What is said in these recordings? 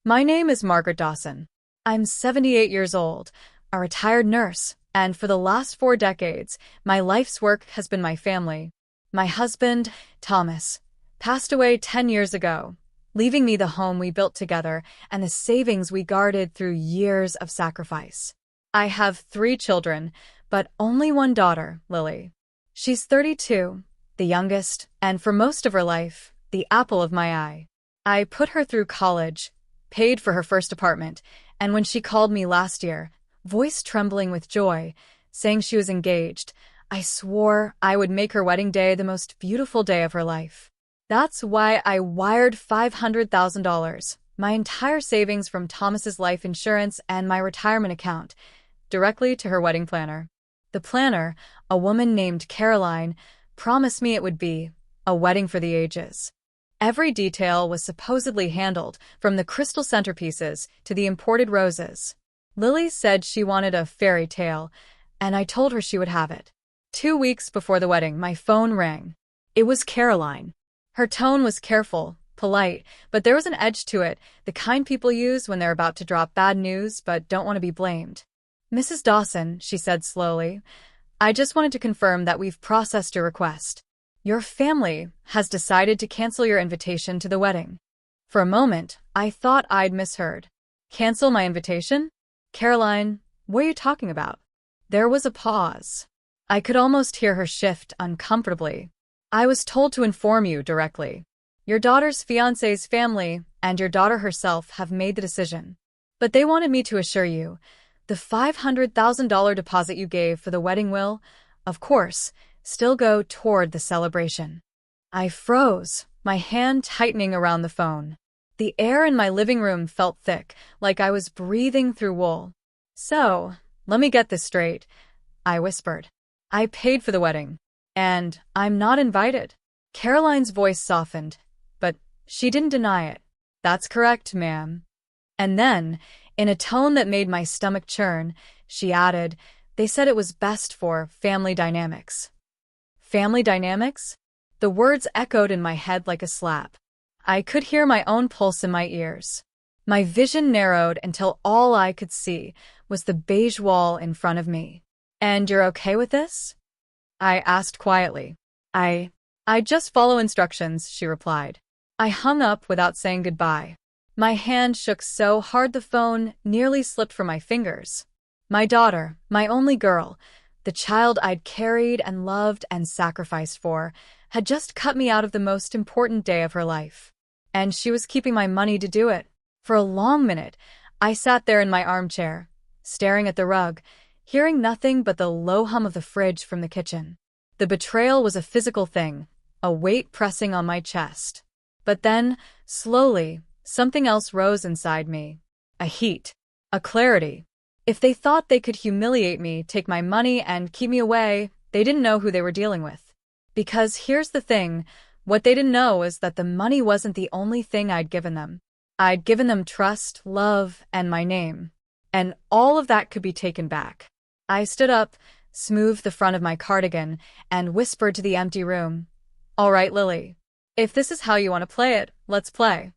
My name is Margaret Dawson. I'm 78 years old, a retired nurse, and for the last 4 decades, my life's work has been my family. My husband, Thomas, passed away 10 years ago, leaving me the home we built together and the savings we guarded through years of sacrifice. I have 3 children, but only one daughter, Lily. She's 32, the youngest, and for most of her life, the apple of my eye. I put her through college, paid for her first apartment, and when she called me last year, voice trembling with joy, saying she was engaged, I swore I would make her wedding day the most beautiful day of her life. That's why I wired $500,000, my entire savings from Thomas's life insurance and my retirement account, directly to her wedding planner. The planner, a woman named Caroline, promised me it would be a wedding for the ages. Every detail was supposedly handled, from the crystal centerpieces to the imported roses. Lily said she wanted a fairy tale, and I told her she would have it. 2 weeks before the wedding, my phone rang. It was Caroline. Her tone was careful, polite, but there was an edge to it, the kind people use when they're about to drop bad news but don't want to be blamed. "Mrs. Dawson," she said slowly, "I just wanted to confirm that we've processed your request. Your family has decided to cancel your invitation to the wedding." For a moment, I thought I'd misheard. "Cancel my invitation? Caroline, what are you talking about?" There was a pause. I could almost hear her shift uncomfortably. "I was told to inform you directly. Your daughter's fiancé's family and your daughter herself have made the decision. But they wanted me to assure you, the $500,000 deposit you gave for the wedding will, of course, still go toward the celebration." I froze, my hand tightening around the phone. The air in my living room felt thick, like I was breathing through wool. "So, let me get this straight," I whispered. "I paid for the wedding, and I'm not invited." Caroline's voice softened, but she didn't deny it. "That's correct, ma'am." And then, in a tone that made my stomach churn, she added, "They said it was best for family dynamics." Family dynamics? The words echoed in my head like a slap. I could hear my own pulse in my ears. My vision narrowed until all I could see was the beige wall in front of me. "And you're okay with this?" I asked quietly. I just follow instructions," she replied. I hung up without saying goodbye. My hand shook so hard the phone nearly slipped from my fingers. My daughter, my only girl, the child I'd carried and loved and sacrificed for, had just cut me out of the most important day of her life. And she was keeping my money to do it. For a long minute, I sat there in my armchair, staring at the rug, hearing nothing but the low hum of the fridge from the kitchen. The betrayal was a physical thing, a weight pressing on my chest. But then, slowly, something else rose inside me. A heat. A clarity. If they thought they could humiliate me, take my money, and keep me away, they didn't know who they were dealing with. Because here's the thing, what they didn't know is that the money wasn't the only thing I'd given them. I'd given them trust, love, and my name. And all of that could be taken back. I stood up, smoothed the front of my cardigan, and whispered to the empty room, "All right, Lily. If this is how you want to play it, let's play."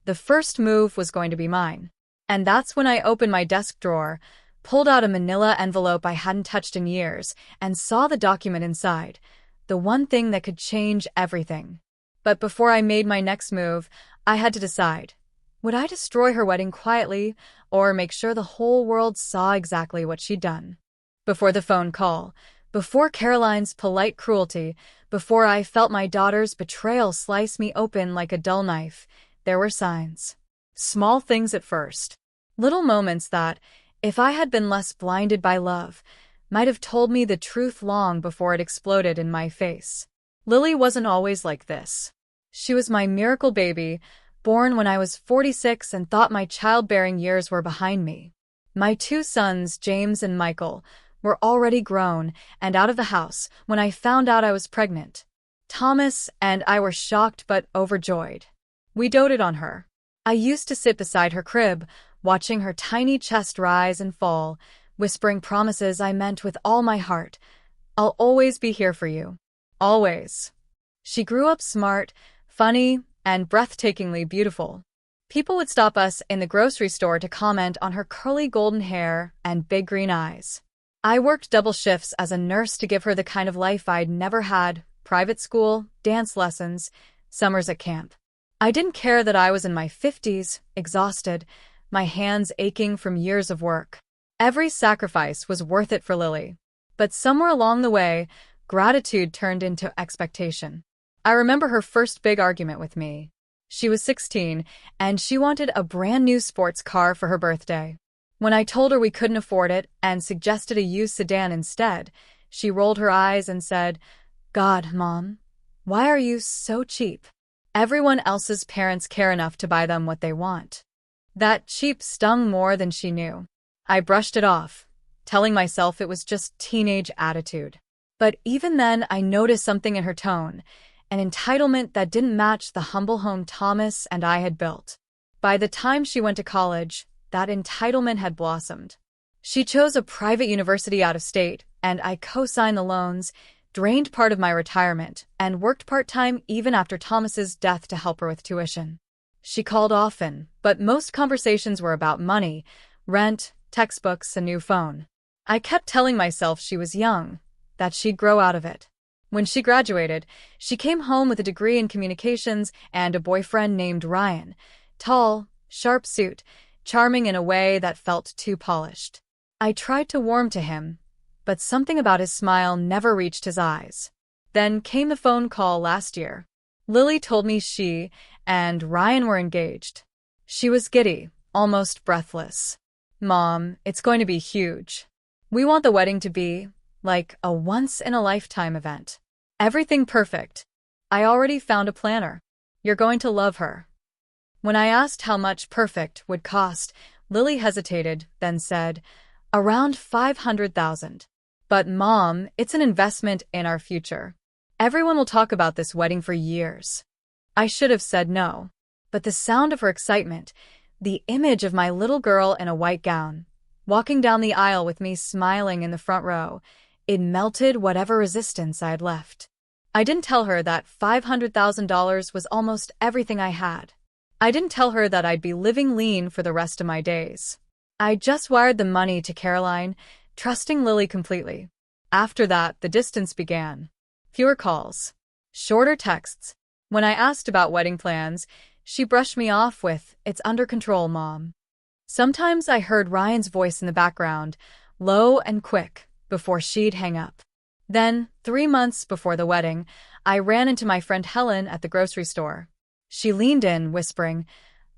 The first move was going to be mine. And that's when I opened my desk drawer, pulled out a manila envelope I hadn't touched in years, and saw the document inside, the one thing that could change everything. But before I made my next move, I had to decide. Would I destroy her wedding quietly, or make sure the whole world saw exactly what she'd done? Before the phone call, before Caroline's polite cruelty, before I felt my daughter's betrayal slice me open like a dull knife, there were signs. Small things at first. Little moments that, if I had been less blinded by love, might have told me the truth long before it exploded in my face. Lily wasn't always like this. She was my miracle baby, born when I was 46 and thought my childbearing years were behind me. My 2 sons, James and Michael, were already grown and out of the house when I found out I was pregnant. Thomas and I were shocked but overjoyed. We doted on her. I used to sit beside her crib, watching her tiny chest rise and fall, whispering promises I meant with all my heart. "I'll always be here for you. Always." She grew up smart, funny, and breathtakingly beautiful. People would stop us in the grocery store to comment on her curly golden hair and big green eyes. I worked double shifts as a nurse to give her the kind of life I'd never had: private school, dance lessons, summers at camp. I didn't care that I was in my 50s, exhausted, my hands aching from years of work. Every sacrifice was worth it for Lily. But somewhere along the way, gratitude turned into expectation. I remember her first big argument with me. She was 16, and she wanted a brand new sports car for her birthday. When I told her we couldn't afford it and suggested a used sedan instead, she rolled her eyes and said, "God, Mom, why are you so cheap? Everyone else's parents care enough to buy them what they want." That cheap stung more than she knew. I brushed it off, telling myself it was just teenage attitude. But even then, I noticed something in her tone, an entitlement that didn't match the humble home Thomas and I had built. By the time she went to college, that entitlement had blossomed. She chose a private university out of state, and I co-signed the loans, drained part of my retirement, and worked part-time even after Thomas's death to help her with tuition. She called often, but most conversations were about money, rent, textbooks, a new phone. I kept telling myself she was young, that she'd grow out of it. When she graduated, she came home with a degree in communications and a boyfriend named Ryan. Tall, sharp suit, charming in a way that felt too polished. I tried to warm to him, but something about his smile never reached his eyes. Then came the phone call last year. Lily told me she and Ryan were engaged. She was giddy, almost breathless. "Mom, it's going to be huge. We want the wedding to be like a once-in-a-lifetime event. Everything perfect. I already found a planner. You're going to love her." When I asked how much perfect would cost, Lily hesitated, then said, "Around $500,000. But Mom, it's an investment in our future. Everyone will talk about this wedding for years." I should have said no. But the sound of her excitement, the image of my little girl in a white gown, walking down the aisle with me smiling in the front row, it melted whatever resistance I had left. I didn't tell her that $500,000 was almost everything I had. I didn't tell her that I'd be living lean for the rest of my days. I just wired the money to Caroline, trusting Lily completely. After that, the distance began. Fewer calls, shorter texts. When I asked about wedding plans, she brushed me off with, "It's under control, Mom." Sometimes I heard Ryan's voice in the background, low and quick, before she'd hang up. Then, 3 months before the wedding, I ran into my friend Helen at the grocery store. She leaned in, whispering,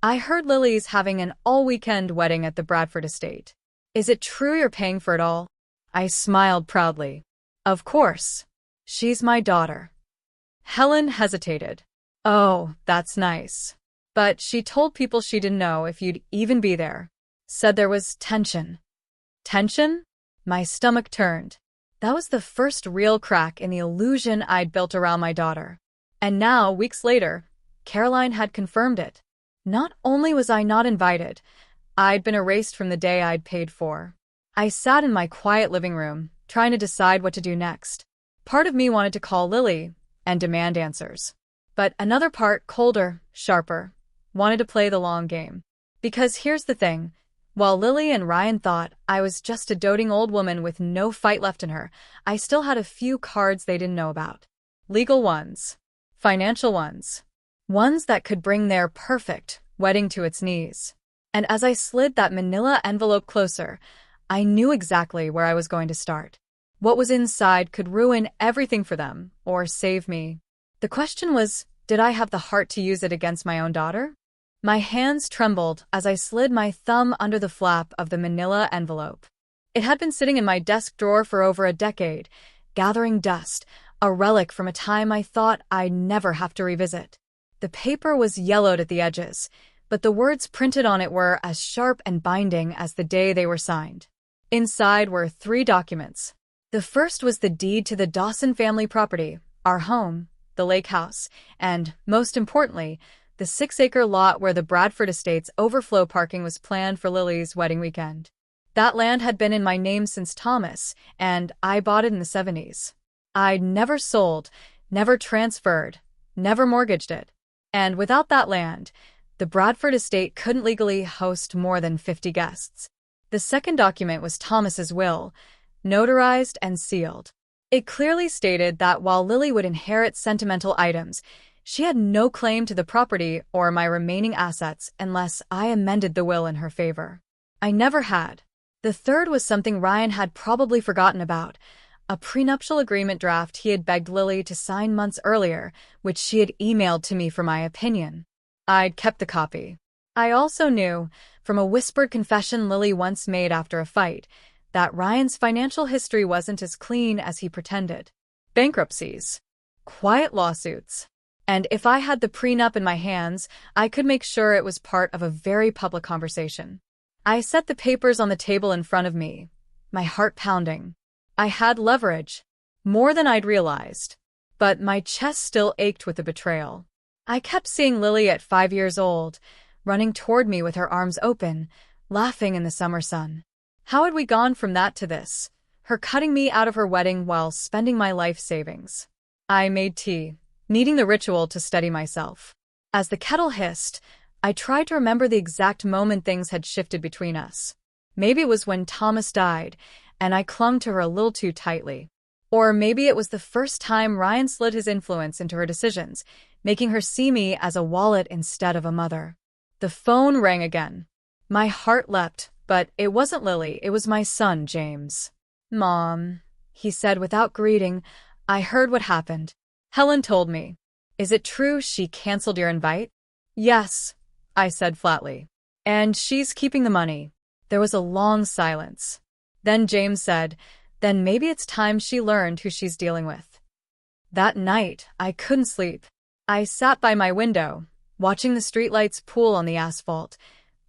"I heard Lily's having an all-weekend wedding at the Bradford estate. Is it true you're paying for it all?" I smiled proudly. "Of course. She's my daughter." Helen hesitated. "Oh, that's nice. But she told people she didn't know if you'd even be there. Said there was tension." Tension? My stomach turned. That was the first real crack in the illusion I'd built around my daughter. And now, weeks later, Caroline had confirmed it. Not only was I not invited, I'd been erased from the day I'd paid for. I sat in my quiet living room, trying to decide what to do next. Part of me wanted to call Lily and demand answers. But another part, colder, sharper, wanted to play the long game. Because here's the thing. While Lily and Ryan thought I was just a doting old woman with no fight left in her, I still had a few cards they didn't know about. Legal ones. Financial ones. Ones that could bring their perfect wedding to its knees. And as I slid that manila envelope closer, I knew exactly where I was going to start. What was inside could ruin everything for them, or save me. The question was, did I have the heart to use it against my own daughter? My hands trembled as I slid my thumb under the flap of the manila envelope. It had been sitting in my desk drawer for over a decade, gathering dust, a relic from a time I thought I'd never have to revisit. The paper was yellowed at the edges, but the words printed on it were as sharp and binding as the day they were signed. Inside were 3 documents. The first was the deed to the Dawson family property, our home, the lake house, and, most importantly, the 6-acre lot where the Bradford estate's overflow parking was planned for Lily's wedding weekend. That land had been in my name since Thomas, and I bought it in the 70s. I'd never sold, never transferred, never mortgaged it. And without that land, The Bradford estate couldn't legally host more than 50 guests. The second document was Thomas's will, notarized and sealed. It clearly stated that while Lily would inherit sentimental items, she had no claim to the property or my remaining assets unless I amended the will in her favor. I never had. The third was something Ryan had probably forgotten about, a prenuptial agreement draft he had begged Lily to sign months earlier, which she had emailed to me for my opinion. I'd kept the copy. I also knew, from a whispered confession Lily once made after a fight, that Ryan's financial history wasn't as clean as he pretended. Bankruptcies, quiet lawsuits, and if I had the prenup in my hands, I could make sure it was part of a very public conversation. I set the papers on the table in front of me, my heart pounding. I had leverage, more than I'd realized, but my chest still ached with the betrayal. I kept seeing Lily at 5 years old, running toward me with her arms open, laughing in the summer sun. How had we gone from that to this? Her cutting me out of her wedding while spending my life savings. I made tea, needing the ritual to steady myself. As the kettle hissed, I tried to remember the exact moment things had shifted between us. Maybe it was when Thomas died, and I clung to her a little too tightly. Or maybe it was the first time Ryan slid his influence into her decisions, making her see me as a wallet instead of a mother. The phone rang again. My heart leapt, but it wasn't Lily, it was my son, James. "Mom," he said without greeting. "I heard what happened. Helen told me. Is it true she canceled your invite?" "Yes," I said flatly. "And she's keeping the money." There was a long silence. Then James said, "Then maybe it's time she learned who she's dealing with." That night, I couldn't sleep. I sat by my window, watching the streetlights pool on the asphalt,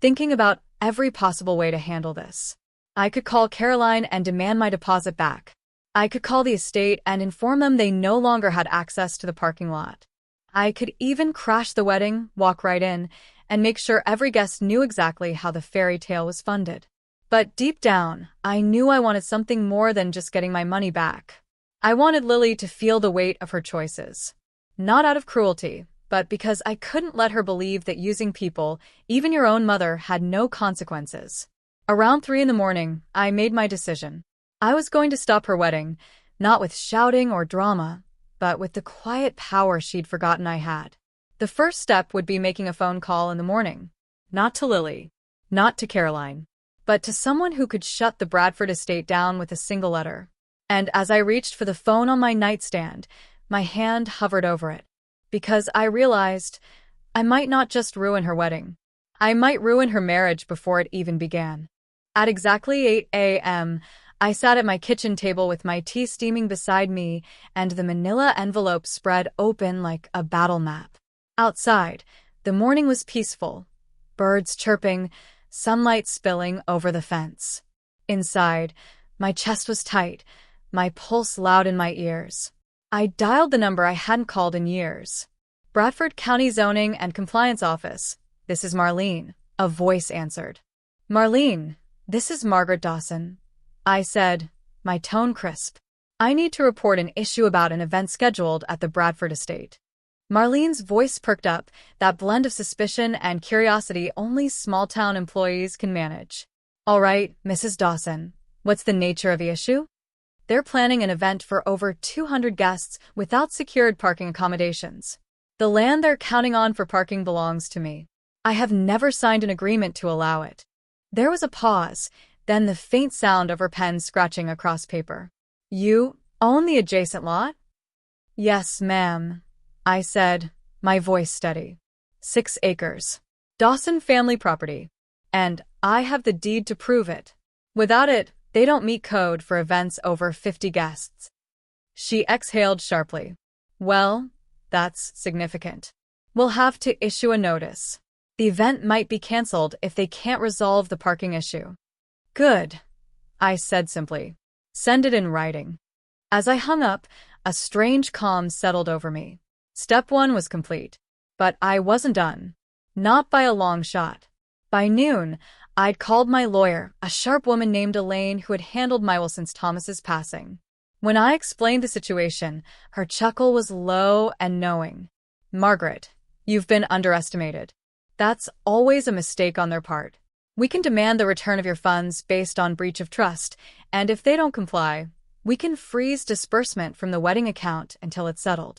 thinking about every possible way to handle this. I could call Caroline and demand my deposit back. I could call the estate and inform them they no longer had access to the parking lot. I could even crash the wedding, walk right in, and make sure every guest knew exactly how the fairy tale was funded. But deep down, I knew I wanted something more than just getting my money back. I wanted Lily to feel the weight of her choices. Not out of cruelty, but because I couldn't let her believe that using people, even your own mother, had no consequences. Around 3 a.m, I made my decision. I was going to stop her wedding, not with shouting or drama, but with the quiet power she'd forgotten I had. The first step would be making a phone call in the morning. Not to Lily, not to Caroline, but to someone who could shut the Bradford estate down with a single letter. And as I reached for the phone on my nightstand, my hand hovered over it. Because I realized I might not just ruin her wedding. I might ruin her marriage before it even began. At exactly 8 a.m., I sat at my kitchen table with my tea steaming beside me and the manila envelope spread open like a battle map. Outside, the morning was peaceful, birds chirping, sunlight spilling over the fence. Inside, my chest was tight, my pulse loud in my ears. I dialed the number I hadn't called in years. "Bradford County Zoning and Compliance Office. This is Marlene," a voice answered. "Marlene, this is Margaret Dawson," I said, my tone crisp. "I need to report an issue about an event scheduled at the Bradford estate." Marlene's voice perked up, that blend of suspicion and curiosity only small-town employees can manage. "All right, Mrs. Dawson, what's the nature of the issue?" "They're planning an event for over 200 guests without secured parking accommodations. The land they're counting on for parking belongs to me. I have never signed an agreement to allow it." There was a pause, then the faint sound of her pen scratching across paper. "You own the adjacent lot?" "Yes, ma'am," I said, my voice steady. 6 acres. Dawson family property. And I have the deed to prove it. Without it, they don't meet code for events over 50 guests. She exhaled sharply. "Well, that's significant. We'll have to issue a notice. The event might be canceled if they can't resolve the parking issue." "Good," I said simply. "Send it in writing." As I hung up, a strange calm settled over me. Step 1 was complete. But I wasn't done. Not by a long shot. By noon, I'd called my lawyer, a sharp woman named Elaine who had handled my will since Thomas's passing. When I explained the situation, her chuckle was low and knowing. "Margaret, you've been underestimated. That's always a mistake on their part. We can demand the return of your funds based on breach of trust, and if they don't comply, we can freeze disbursement from the wedding account until it's settled.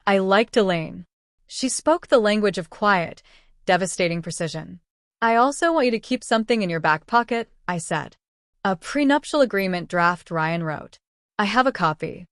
I liked Elaine. She spoke the language of quiet, devastating precision. I also want you to keep something in your back pocket, I said. A prenuptial agreement draft, Ryan wrote. I have a copy.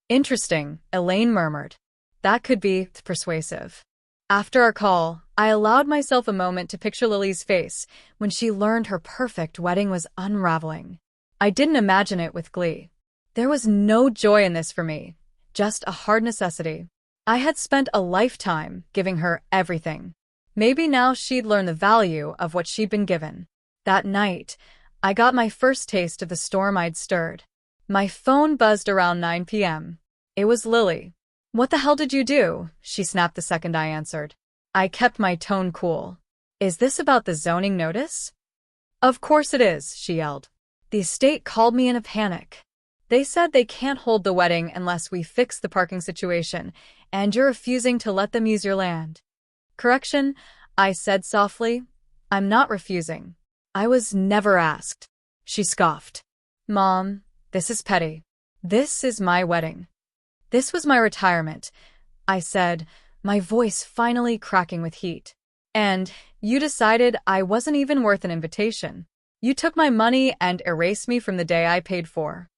Interesting, Elaine murmured. That could be persuasive. After our call, I allowed myself a moment to picture Lily's face when she learned her perfect wedding was unraveling. I didn't imagine it with glee. There was no joy in this for me, just a hard necessity. I had spent a lifetime giving her everything. Maybe now she'd learn the value of what she'd been given. That night, I got my first taste of the storm I'd stirred. My phone buzzed around 9 p.m. It was Lily. What the hell did you do? She snapped the second I answered. I kept my tone cool. Is this about the zoning notice? Of course it is, she yelled. The estate called me in a panic. They said they can't hold the wedding unless we fix the parking situation, and you're refusing to let them use your land. Correction, I said softly. I'm not refusing. I was never asked. She scoffed. Mom, this is petty. This is my wedding. This was my retirement, I said, my voice finally cracking with heat. And you decided I wasn't even worth an invitation. You took my money and erased me from the day I paid for.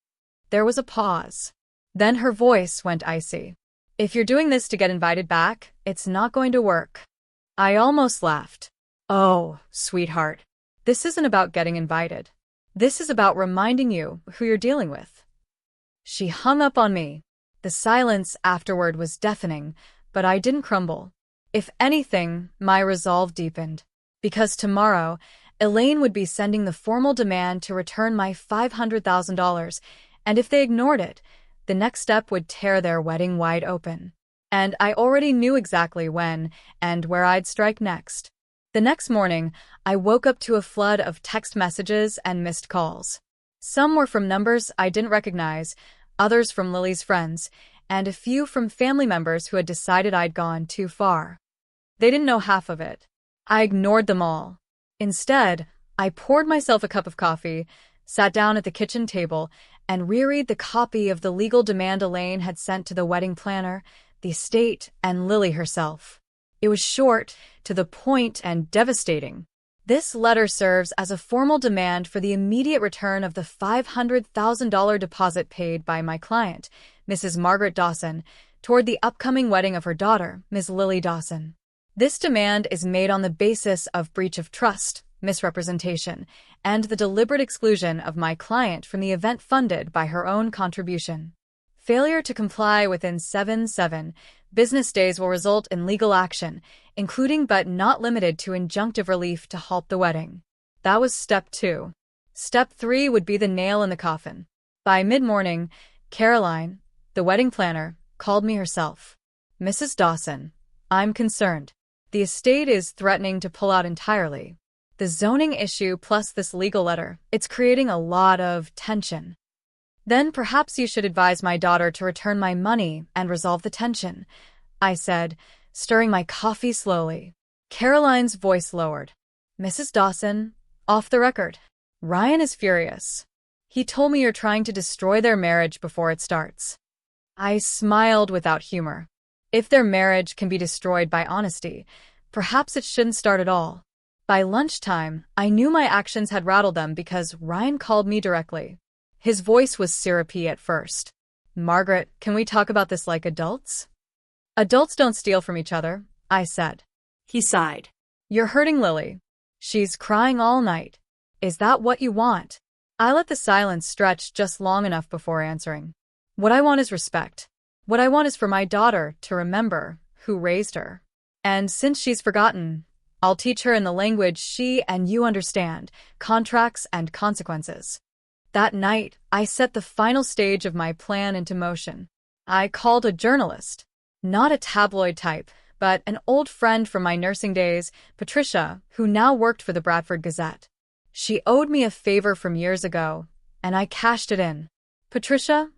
There was a pause. Then her voice went icy. If you're doing this to get invited back, it's not going to work. I almost laughed. Oh, sweetheart. This isn't about getting invited. This is about reminding you who you're dealing with. She hung up on me. The silence afterward was deafening, but I didn't crumble. If anything, my resolve deepened. Because tomorrow, Elaine would be sending the formal demand to return my $500,000, and if they ignored it, the next step would tear their wedding wide open. And I already knew exactly when and where I'd strike next. The next morning, I woke up to a flood of text messages and missed calls. Some were from numbers I didn't recognize, others from Lily's friends, and a few from family members who had decided I'd gone too far. They didn't know half of it. I ignored them all. Instead, I poured myself a cup of coffee, sat down at the kitchen table, and reread the copy of the legal demand Elaine had sent to the wedding planner, the estate, and Lily herself. It was short, to the point, and devastating. This letter serves as a formal demand for the immediate return of the $500,000 deposit paid by my client, Mrs. Margaret Dawson, toward the upcoming wedding of her daughter, Ms. Lily Dawson. This demand is made on the basis of breach of trust, misrepresentation, and the deliberate exclusion of my client from the event funded by her own contribution. Failure to comply within 7 business days will result in legal action, including but not limited to injunctive relief to halt the wedding. That was step 2. Step 3 would be the nail in the coffin. By mid-morning, Caroline, the wedding planner, called me herself. Mrs. Dawson, I'm concerned. The estate is threatening to pull out entirely. The zoning issue plus this legal letter, it's creating a lot of tension. Then perhaps you should advise my daughter to return my money and resolve the tension, I said, stirring my coffee slowly. Caroline's voice lowered. Mrs. Dawson, off the record. Ryan is furious. He told me you're trying to destroy their marriage before it starts. I smiled without humor. If their marriage can be destroyed by honesty, perhaps it shouldn't start at all. By lunchtime, I knew my actions had rattled them because Ryan called me directly. His voice was syrupy at first. Margaret, can we talk about this like adults? Adults don't steal from each other, I said. He sighed. You're hurting Lily. She's crying all night. Is that what you want? I let the silence stretch just long enough before answering. What I want is respect. What I want is for my daughter to remember who raised her. And since she's forgotten, I'll teach her in the language she and you understand, contracts and consequences. That night, I set the final stage of my plan into motion. I called a journalist. Not a tabloid type, but an old friend from my nursing days, Patricia, who now worked for the Bradford Gazette. She owed me a favor from years ago, and I cashed it in. Patricia,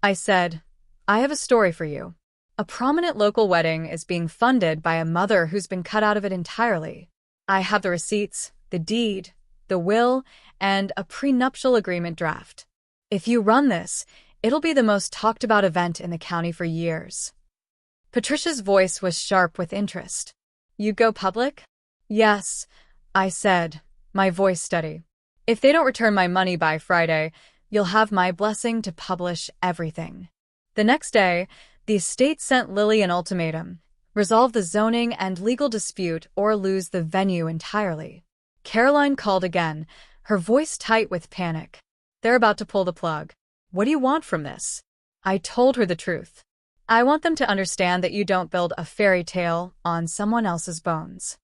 I said, I have a story for you. A prominent local wedding is being funded by a mother who's been cut out of it entirely. I have the receipts, the deed, the will, and a prenuptial agreement draft. If you run this, it'll be the most talked about event in the county for years." Patricia's voice was sharp with interest. "You'd go public?" "Yes," I said, my voice steady. "If they don't return my money by Friday, you'll have my blessing to publish everything." The next day, the estate sent Lily an ultimatum: resolve the zoning and legal dispute or lose the venue entirely. Caroline called again, her voice tight with panic. "They're about to pull the plug. What do you want from this?" I told her the truth. "I want them to understand that you don't build a fairy tale on someone else's bones."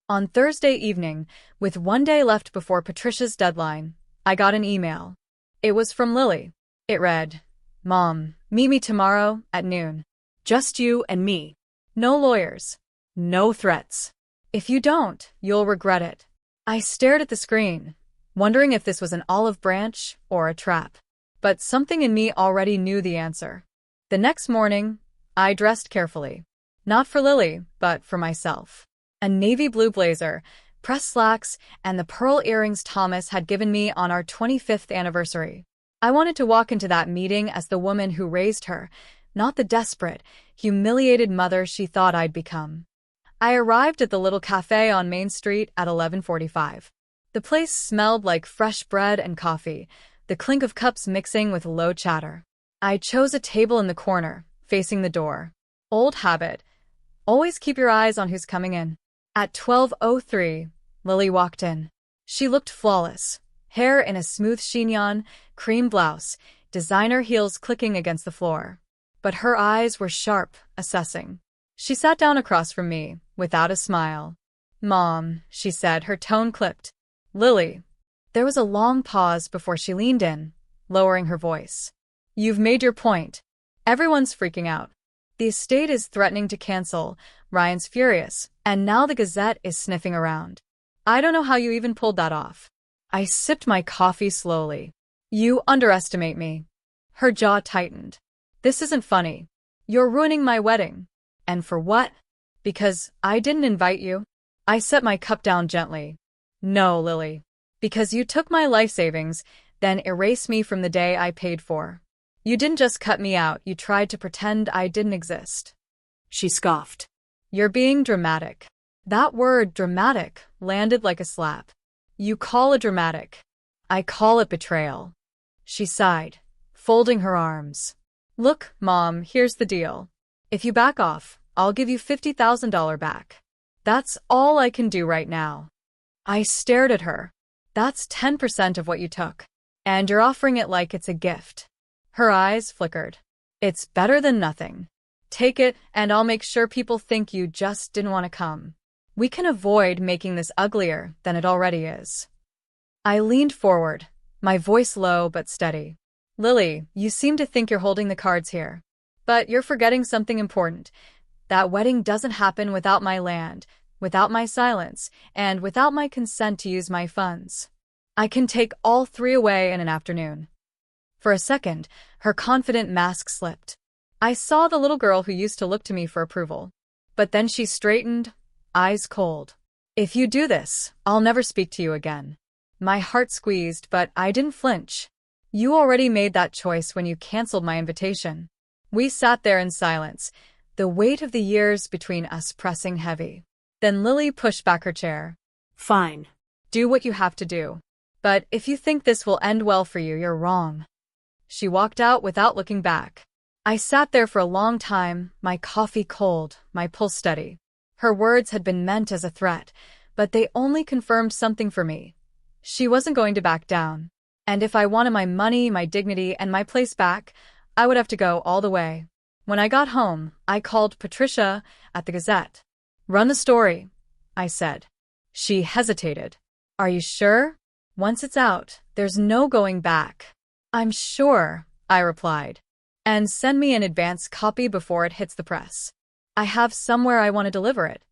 On Thursday evening, with 1 day left before Patricia's deadline, I got an email. It was from Lily. It read, "Mom, meet me tomorrow at noon. Just you and me. No lawyers. No threats. If you don't, you'll regret it." I stared at the screen, wondering if this was an olive branch or a trap. But something in me already knew the answer. The next morning, I dressed carefully. Not for Lily, but for myself. A navy blue blazer, pressed slacks, and the pearl earrings Thomas had given me on our 25th anniversary. I wanted to walk into that meeting as the woman who raised her, not the desperate, humiliated mother she thought I'd become. I arrived at the little cafe on Main Street at 11:45. The place smelled like fresh bread and coffee, the clink of cups mixing with low chatter. I chose a table in the corner, facing the door. Old habit. Always keep your eyes on who's coming in. At 12:03, Lily walked in. She looked flawless. Hair in a smooth chignon, cream blouse, designer heels clicking against the floor. But her eyes were sharp, assessing. She sat down across from me, without a smile. "Mom," she said, her tone clipped. "Lily." There was a long pause before she leaned in, lowering her voice. "You've made your point. Everyone's freaking out. The estate is threatening to cancel, Ryan's furious, and now the Gazette is sniffing around. I don't know how you even pulled that off." I sipped my coffee slowly. "You underestimate me." Her jaw tightened. "This isn't funny. You're ruining my wedding." "And for what?" "Because I didn't invite you." I set my cup down gently. "No, Lily. Because you took my life savings, then erased me from the day I paid for. You didn't just cut me out, you tried to pretend I didn't exist." She scoffed. "You're being dramatic." That word, dramatic, landed like a slap. "You call it dramatic. I call it betrayal." She sighed, folding her arms. "Look, Mom, here's the deal. If you back off, I'll give you $50,000 back. That's all I can do right now." I stared at her. "That's 10% of what you took. And you're offering it like it's a gift." Her eyes flickered. "It's better than nothing. Take it, and I'll make sure people think you just didn't want to come. We can avoid making this uglier than it already is." I leaned forward, my voice low but steady. "Lily, you seem to think you're holding the cards here. But you're forgetting something important. That wedding doesn't happen without my land, without my silence, and without my consent to use my funds. I can take all three away in an afternoon." For a second, her confident mask slipped. I saw the little girl who used to look to me for approval. But then she straightened, eyes cold. "If you do this, I'll never speak to you again." My heart squeezed, but I didn't flinch. "You already made that choice when you canceled my invitation." We sat there in silence, the weight of the years between us pressing heavy. Then Lily pushed back her chair. "Fine. Do what you have to do. But if you think this will end well for you, you're wrong." She walked out without looking back. I sat there for a long time, my coffee cold, my pulse steady. Her words had been meant as a threat, but they only confirmed something for me. She wasn't going to back down. And if I wanted my money, my dignity, and my place back, I would have to go all the way. When I got home, I called Patricia at the Gazette. "Run the story," I said. She hesitated. "Are you sure? Once it's out, there's no going back." "I'm sure," I replied. "And send me an advance copy before it hits the press. I have somewhere I want to deliver it.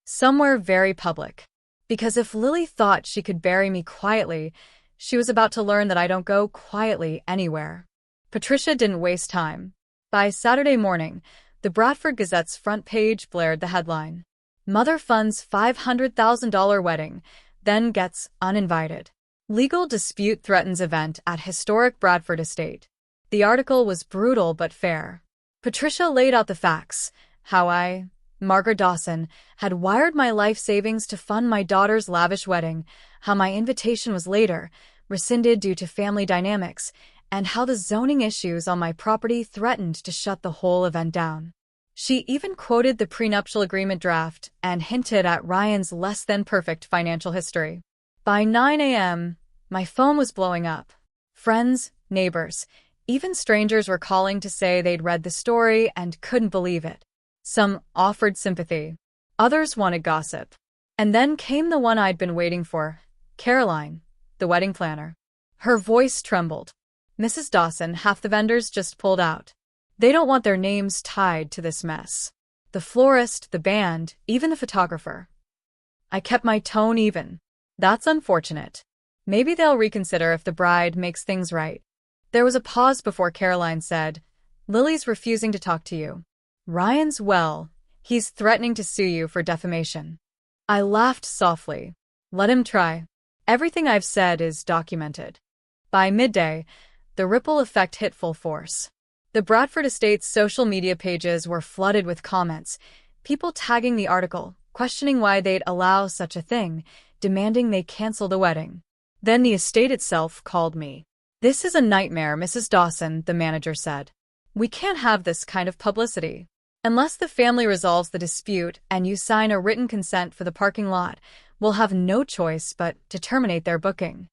Somewhere very public. Because if Lily thought she could bury me quietly, she was about to learn that I don't go quietly anywhere." Patricia didn't waste time. By Saturday morning, the Bradford Gazette's front page blared the headline. Mother funds $500,000 wedding, then gets uninvited. Legal dispute threatens event at historic Bradford estate. The article was brutal but fair. Patricia laid out the facts. How I, Margaret Dawson, had wired my life savings to fund my daughter's lavish wedding, how my invitation was later rescinded due to family dynamics, and how the zoning issues on my property threatened to shut the whole event down. She even quoted the prenuptial agreement draft and hinted at Ryan's less-than-perfect financial history. By 9 a.m., my phone was blowing up. Friends, neighbors, even strangers were calling to say they'd read the story and couldn't believe it. Some offered sympathy. Others wanted gossip. And then came the one I'd been waiting for, Caroline, the wedding planner. Her voice trembled. Mrs. Dawson, half the vendors just pulled out. They don't want their names tied to this mess. The florist, the band, even the photographer. I kept my tone even. That's unfortunate. Maybe they'll reconsider if the bride makes things right. There was a pause before Caroline said, Lily's refusing to talk to you. Ryan's well, he's threatening to sue you for defamation. I laughed softly. Let him try. Everything I've said is documented. By midday, the ripple effect hit full force. The Bradford Estate's social media pages were flooded with comments, people tagging the article, questioning why they'd allow such a thing, demanding they cancel the wedding. Then the estate itself called me. This is a nightmare, Mrs. Dawson, the manager said. We can't have this kind of publicity. Unless the family resolves the dispute and you sign a written consent for the parking lot, we'll have no choice but to terminate their booking.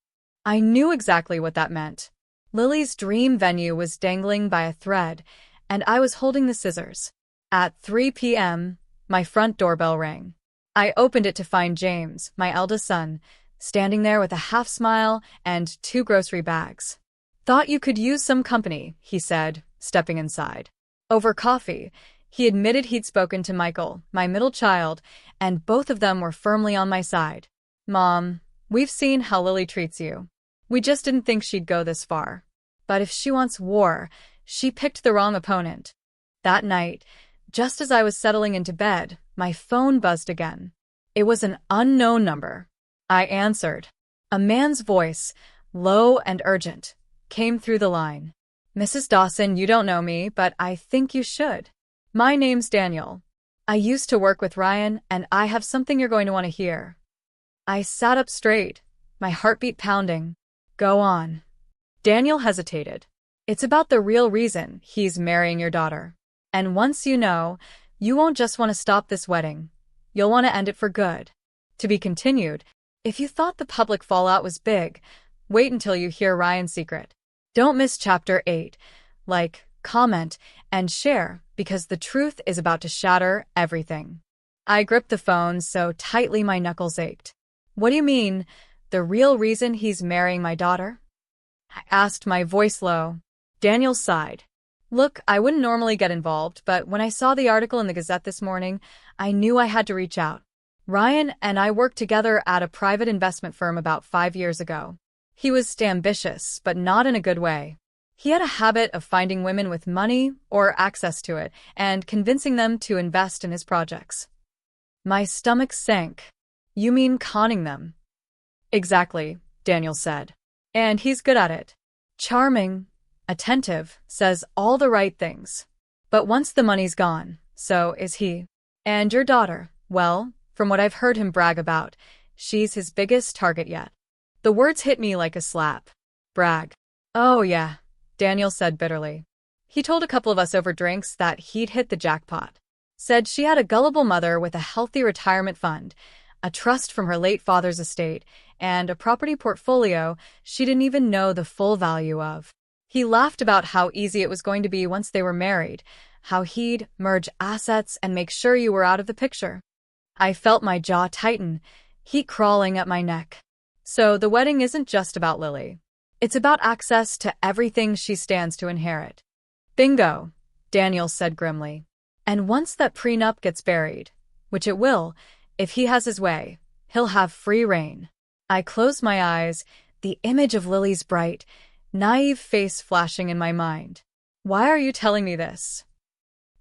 I knew exactly what that meant. Lily's dream venue was dangling by a thread, and I was holding the scissors. At 3 p.m., my front doorbell rang. I opened it to find James, my eldest son, standing there with a half smile and 2 grocery bags. Thought you could use some company, he said, stepping inside. Over coffee, he admitted he'd spoken to Michael, my middle child, and both of them were firmly on my side. Mom, we've seen how Lily treats you. We just didn't think she'd go this far. But if she wants war, she picked the wrong opponent. That night, just as I was settling into bed, my phone buzzed again. It was an unknown number. I answered. A man's voice, low and urgent, came through the line. Mrs. Dawson, you don't know me, but I think you should. My name's Daniel. I used to work with Ryan, and I have something you're going to want to hear. I sat up straight, my heartbeat pounding. Go on. Daniel hesitated. It's about the real reason he's marrying your daughter. And once you know, you won't just want to stop this wedding. You'll want to end it for good. To be continued. If you thought the public fallout was big, wait until you hear Ryan's secret. Don't miss Chapter 8. Like, comment, and share, because the truth is about to shatter everything. I gripped the phone so tightly my knuckles ached. What do you mean, the real reason he's marrying my daughter? I asked, my voice low. Daniel sighed. Look, I wouldn't normally get involved, but when I saw the article in the Gazette this morning, I knew I had to reach out. Ryan and I worked together at a private investment firm about 5 years ago. He was ambitious, but not in a good way. He had a habit of finding women with money or access to it and convincing them to invest in his projects. My stomach sank. You mean conning them? Exactly, Daniel said. And he's good at it. Charming, attentive, says all the right things. But once the money's gone, so is he. And your daughter, well, from what I've heard him brag about, she's his biggest target yet. The words hit me like a slap. Brag. Oh yeah, Daniel said bitterly. He told a couple of us over drinks that he'd hit the jackpot. Said she had a gullible mother with a healthy retirement fund, a trust from her late father's estate, and a property portfolio she didn't even know the full value of. He laughed about how easy it was going to be once they were married, how he'd merge assets and make sure you were out of the picture. I felt my jaw tighten, heat crawling up my neck. So the wedding isn't just about Lily. It's about access to everything she stands to inherit. Bingo, Daniel said grimly. And once that prenup gets buried, which it will, if he has his way, he'll have free rein. I closed my eyes, the image of Lily's bright, naive face flashing in my mind. Why are you telling me this?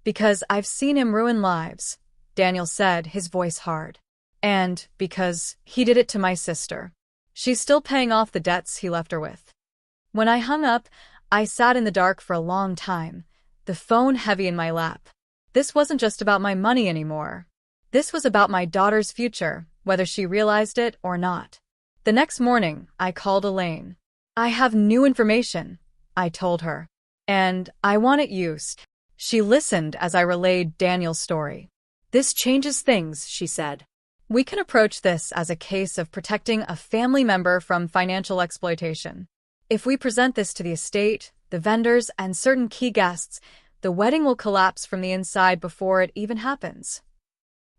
Because I've seen him ruin lives. Daniel said, his voice hard. And because he did it to my sister. She's still paying off the debts he left her with. When I hung up, I sat in the dark for a long time, the phone heavy in my lap. This wasn't just about my money anymore. This was about my daughter's future, whether she realized it or not. The next morning, I called Elaine. I have new information, I told her. And I want it used. She listened as I relayed Daniel's story. This changes things, she said. We can approach this as a case of protecting a family member from financial exploitation. If we present this to the estate, the vendors, and certain key guests, the wedding will collapse from the inside before it even happens.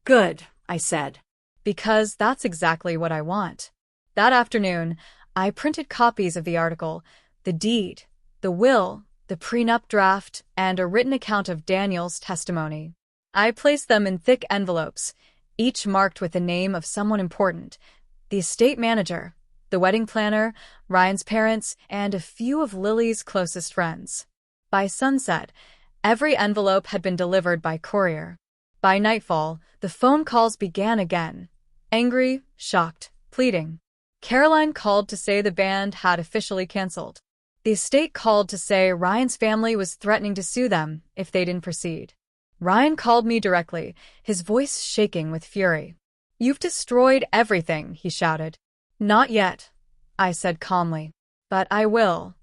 Good, I said. Because that's exactly what I want. That afternoon, I printed copies of the article, the deed, the will, the prenup draft, and a written account of Daniel's testimony. I placed them in thick envelopes, each marked with the name of someone important, the estate manager, the wedding planner, Ryan's parents, and a few of Lily's closest friends. By sunset, every envelope had been delivered by courier. By nightfall, the phone calls began again. Angry, shocked, pleading. Caroline called to say the band had officially canceled. The estate called to say Ryan's family was threatening to sue them if they didn't proceed. Ryan called me directly, his voice shaking with fury. You've destroyed everything, he shouted. Not yet, I said calmly. But I will.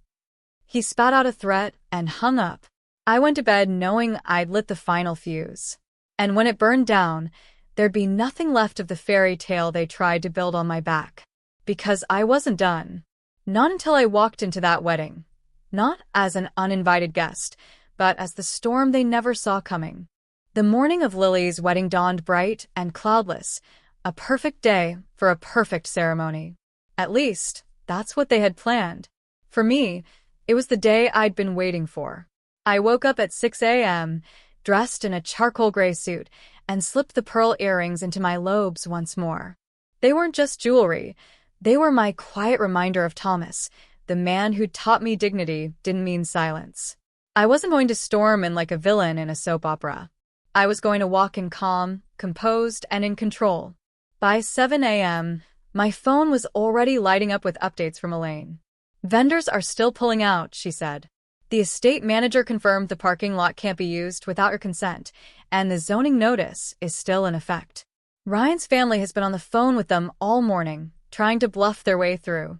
He spat out a threat and hung up. I went to bed knowing I'd lit the final fuse. And when it burned down, there'd be nothing left of the fairy tale they tried to build on my back. Because I wasn't done. Not until I walked into that wedding. Not as an uninvited guest, but as the storm they never saw coming. The morning of Lily's wedding dawned bright and cloudless, a perfect day for a perfect ceremony. At least, that's what they had planned. For me, it was the day I'd been waiting for. I woke up at 6 a.m., dressed in a charcoal gray suit, and slipped the pearl earrings into my lobes once more. They weren't just jewelry. They were my quiet reminder of Thomas, the man who taught me dignity didn't mean silence. I wasn't going to storm in like a villain in a soap opera. I was going to walk in calm, composed, and in control. By 7 a.m., my phone was already lighting up with updates from Elaine. Vendors are still pulling out, she said. The estate manager confirmed the parking lot can't be used without your consent, and the zoning notice is still in effect. Ryan's family has been on the phone with them all morning, trying to bluff their way through.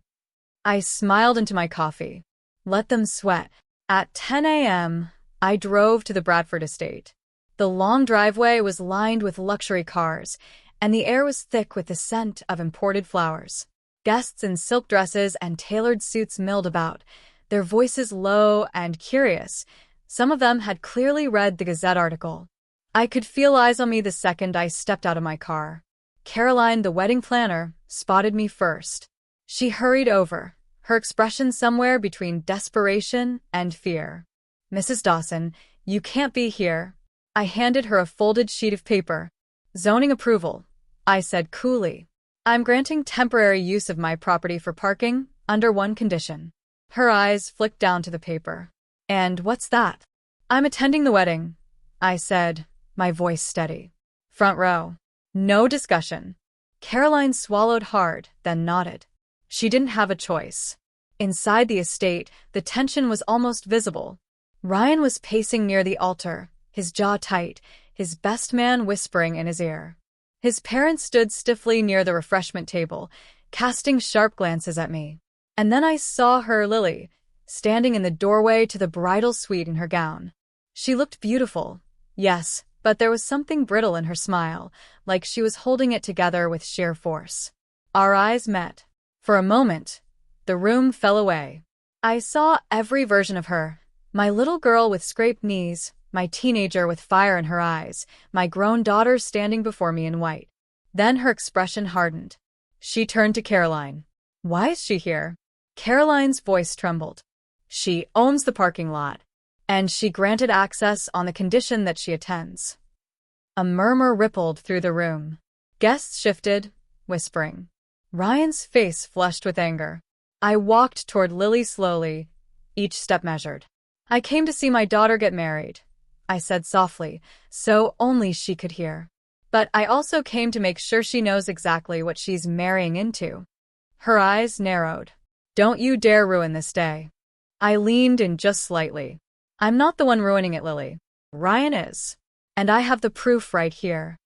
I smiled into my coffee. Let them sweat. At 10 a.m., I drove to the Bradford estate. The long driveway was lined with luxury cars, and the air was thick with the scent of imported flowers. Guests in silk dresses and tailored suits milled about, their voices low and curious. Some of them had clearly read the Gazette article. I could feel eyes on me the second I stepped out of my car. Caroline, the wedding planner, spotted me first. She hurried over, her expression somewhere between desperation and fear. Mrs. Dawson, you can't be here. I handed her a folded sheet of paper. Zoning approval, I said coolly. I'm granting temporary use of my property for parking, under one condition. Her eyes flicked down to the paper. And what's that? I'm attending the wedding, I said, my voice steady. Front row. No discussion. Caroline swallowed hard, then nodded. She didn't have a choice. Inside the estate, the tension was almost visible. Ryan was pacing near the altar, his jaw tight, his best man whispering in his ear. His parents stood stiffly near the refreshment table, casting sharp glances at me. And then I saw her, Lily, standing in the doorway to the bridal suite in her gown. She looked beautiful, yes, but there was something brittle in her smile, like she was holding it together with sheer force. Our eyes met. For a moment, the room fell away. I saw every version of her. My little girl with scraped knees, my teenager with fire in her eyes, my grown daughter standing before me in white. Then her expression hardened. She turned to Caroline. Why is she here? Caroline's voice trembled. She owns the parking lot, and she granted access on the condition that she attends. A murmur rippled through the room. Guests shifted, whispering. Ryan's face flushed with anger. I walked toward Lily slowly, each step measured. I came to see my daughter get married, I said softly, so only she could hear. But I also came to make sure she knows exactly what she's marrying into. Her eyes narrowed. Don't you dare ruin this day. I leaned in just slightly. I'm not the one ruining it, Lily. Ryan is. And I have the proof right here.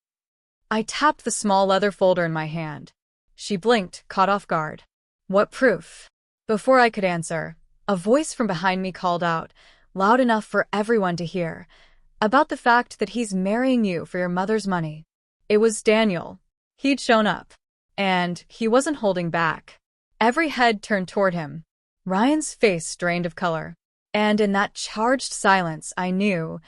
I tapped the small leather folder in my hand. She blinked, caught off guard. What proof? Before I could answer, a voice from behind me called out, loud enough for everyone to hear, about the fact that he's marrying you for your mother's money. It was Daniel. He'd shown up. And he wasn't holding back. Every head turned toward him. Ryan's face drained of color. And in that charged silence, I knew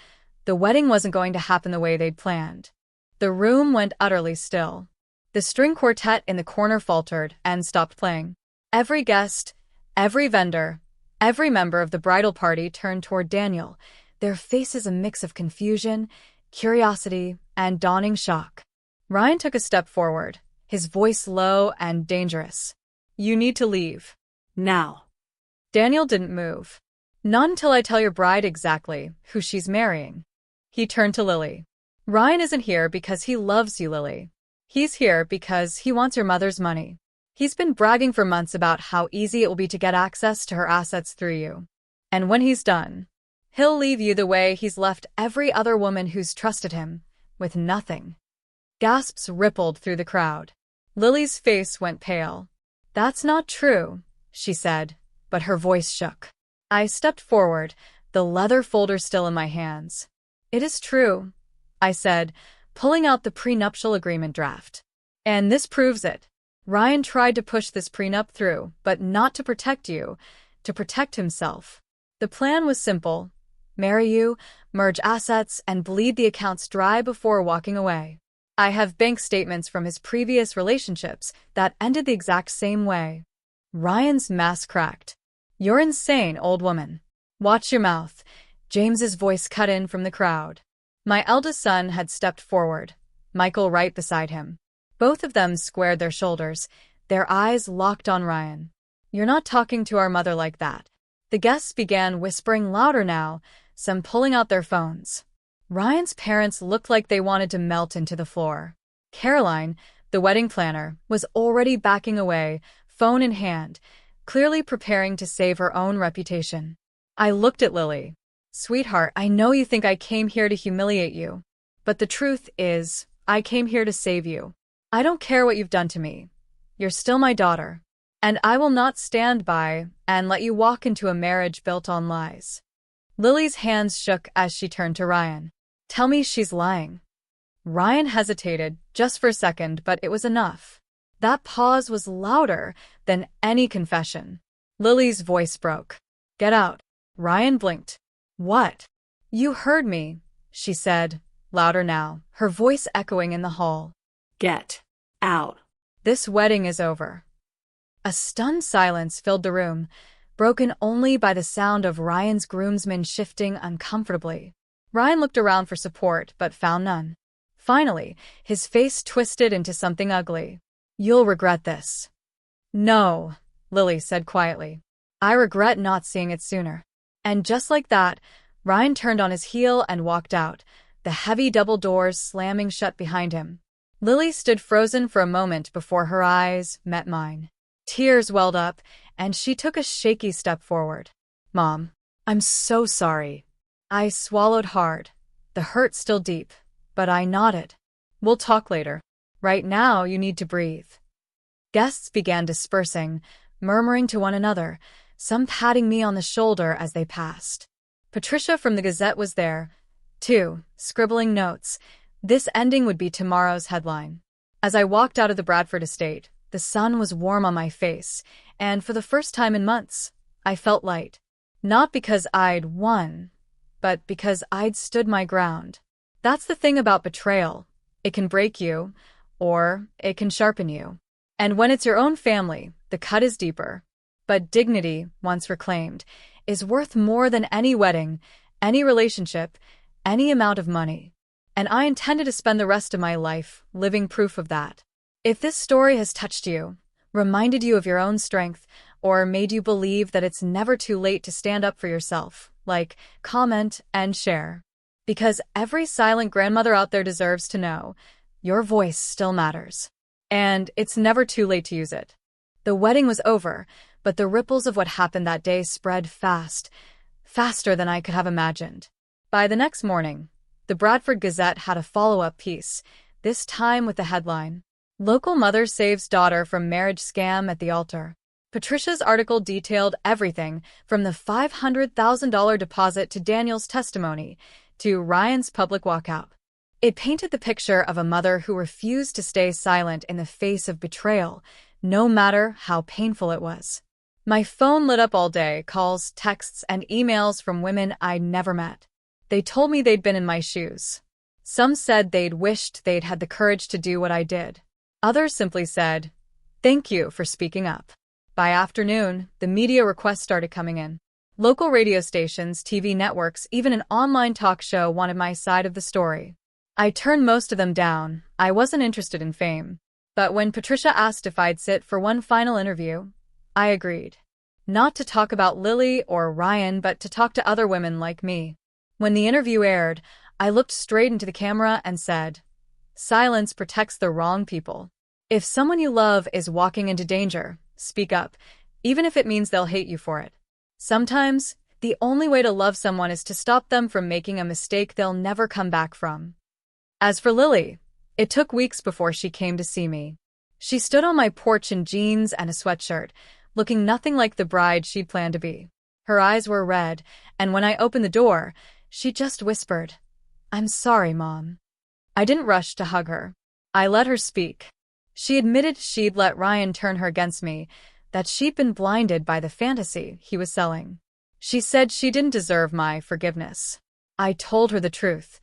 the wedding wasn't going to happen the way they'd planned. The room went utterly still. The string quartet in the corner faltered and stopped playing. Every guest, every vendor, every member of the bridal party turned toward Daniel, their faces a mix of confusion, curiosity, and dawning shock. Ryan took a step forward, his voice low and dangerous. You need to leave. Now. Daniel didn't move. Not until I tell your bride exactly who she's marrying. He turned to Lily. Ryan isn't here because he loves you, Lily. He's here because he wants your mother's money. He's been bragging for months about how easy it will be to get access to her assets through you. And when he's done, he'll leave you the way he's left every other woman who's trusted him, with nothing. Gasps rippled through the crowd. Lily's face went pale. That's not true, she said, but her voice shook. I stepped forward, the leather folder still in my hands. It is true, I said, pulling out the prenuptial agreement draft. And this proves it. Ryan tried to push this prenup through, but not to protect you, to protect himself. The plan was simple. Marry you, merge assets, and bleed the accounts dry before walking away. I have bank statements from his previous relationships that ended the exact same way. Ryan's mask cracked. You're insane, old woman. Watch your mouth. James's voice cut in from the crowd. My eldest son had stepped forward, Michael right beside him. Both of them squared their shoulders, their eyes locked on Ryan. You're not talking to our mother like that. The guests began whispering louder now, some pulling out their phones. Ryan's parents looked like they wanted to melt into the floor. Caroline, the wedding planner, was already backing away, phone in hand, clearly preparing to save her own reputation. I looked at Lily. Sweetheart, I know you think I came here to humiliate you. But the truth is, I came here to save you. I don't care what you've done to me. You're still my daughter. And I will not stand by and let you walk into a marriage built on lies. Lily's hands shook as she turned to Ryan. Tell me she's lying. Ryan hesitated just for a second, but it was enough. That pause was louder than any confession. Lily's voice broke. Get out. Ryan blinked. What? You heard me, she said, louder now, her voice echoing in the hall. Get out. This wedding is over. A stunned silence filled the room, broken only by the sound of Ryan's groomsmen shifting uncomfortably. Ryan looked around for support, but found none. Finally, his face twisted into something ugly. You'll regret this. No, Lily said quietly. I regret not seeing it sooner. And just like that, Ryan turned on his heel and walked out, the heavy double doors slamming shut behind him. Lily stood frozen for a moment before her eyes met mine. Tears welled up, and she took a shaky step forward. Mom, I'm so sorry. I swallowed hard, the hurt still deep, but I nodded. We'll talk later. Right now, you need to breathe. Guests began dispersing, murmuring to one another, some patting me on the shoulder as they passed. Patricia from the Gazette was there, too, scribbling notes. This ending would be tomorrow's headline. As I walked out of the Bradford estate, the sun was warm on my face, and for the first time in months, I felt light. Not because I'd won, but because I'd stood my ground. That's the thing about betrayal. It can break you, or it can sharpen you. And when it's your own family, the cut is deeper. But dignity, once reclaimed, is worth more than any wedding, any relationship, any amount of money. And I intended to spend the rest of my life living proof of that. If this story has touched you, reminded you of your own strength, or made you believe that it's never too late to stand up for yourself, like, comment, and share. Because every silent grandmother out there deserves to know, Your voice still matters. And it's never too late to use it. The wedding was over, but the ripples of what happened that day spread fast, faster than I could have imagined. By the next morning, the Bradford Gazette had a follow-up piece, this time with the headline, "Local Mother Saves Daughter from Marriage Scam at the Altar." Patricia's article detailed everything from the $500,000 deposit to Daniel's testimony to Ryan's public walkout. It painted the picture of a mother who refused to stay silent in the face of betrayal, no matter how painful it was. My phone lit up all day, calls, texts, and emails from women I'd never met. They told me they'd been in my shoes. Some said they'd wished they'd had the courage to do what I did. Others simply said, "Thank you for speaking up." By afternoon, the media requests started coming in. Local radio stations, TV networks, even an online talk show wanted my side of the story. I turned most of them down. I wasn't interested in fame. But when Patricia asked if I'd sit for one final interview, I agreed. Not to talk about Lily or Ryan, but to talk to other women like me. When the interview aired, I looked straight into the camera and said, "Silence protects the wrong people. If someone you love is walking into danger, speak up, even if it means they'll hate you for it. Sometimes, the only way to love someone is to stop them from making a mistake they'll never come back from." As for Lily, it took weeks before she came to see me. She stood on my porch in jeans and a sweatshirt, looking nothing like the bride she'd planned to be. Her eyes were red, and when I opened the door, she just whispered, "I'm sorry, Mom." I didn't rush to hug her. I let her speak. She admitted she'd let Ryan turn her against me, that she'd been blinded by the fantasy he was selling. She said she didn't deserve my forgiveness. I told her the truth.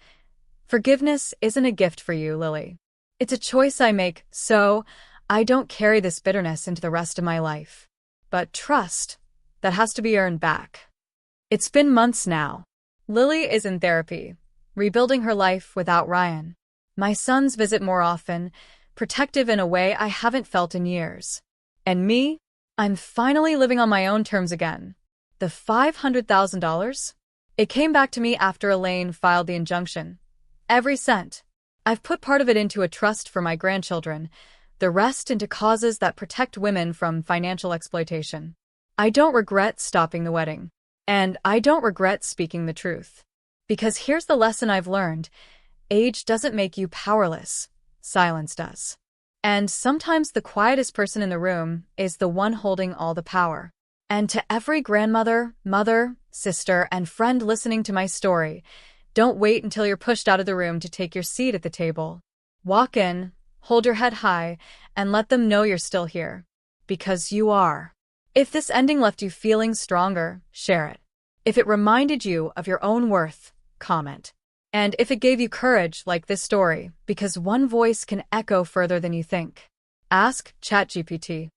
Forgiveness isn't a gift for you, Lily. It's a choice I make, so I don't carry this bitterness into the rest of my life. But trust, that has to be earned back. It's been months now. Lily is in therapy, rebuilding her life without Ryan. My sons visit more often, protective in a way I haven't felt in years. And me? I'm finally living on my own terms again. The $500,000? It came back to me after Elaine filed the injunction. Every cent. I've put part of it into a trust for my grandchildren, the rest into causes that protect women from financial exploitation. I don't regret stopping the wedding. And I don't regret speaking the truth. Because here's the lesson I've learned. Age doesn't make you powerless. Silence does. And sometimes the quietest person in the room is the one holding all the power. And to every grandmother, mother, sister, and friend listening to my story, don't wait until you're pushed out of the room to take your seat at the table. Walk in, hold your head high, and let them know you're still here. Because you are. If this ending left you feeling stronger, share it. If it reminded you of your own worth, comment. And if it gave you courage, like this story, because one voice can echo further than you think. Ask ChatGPT.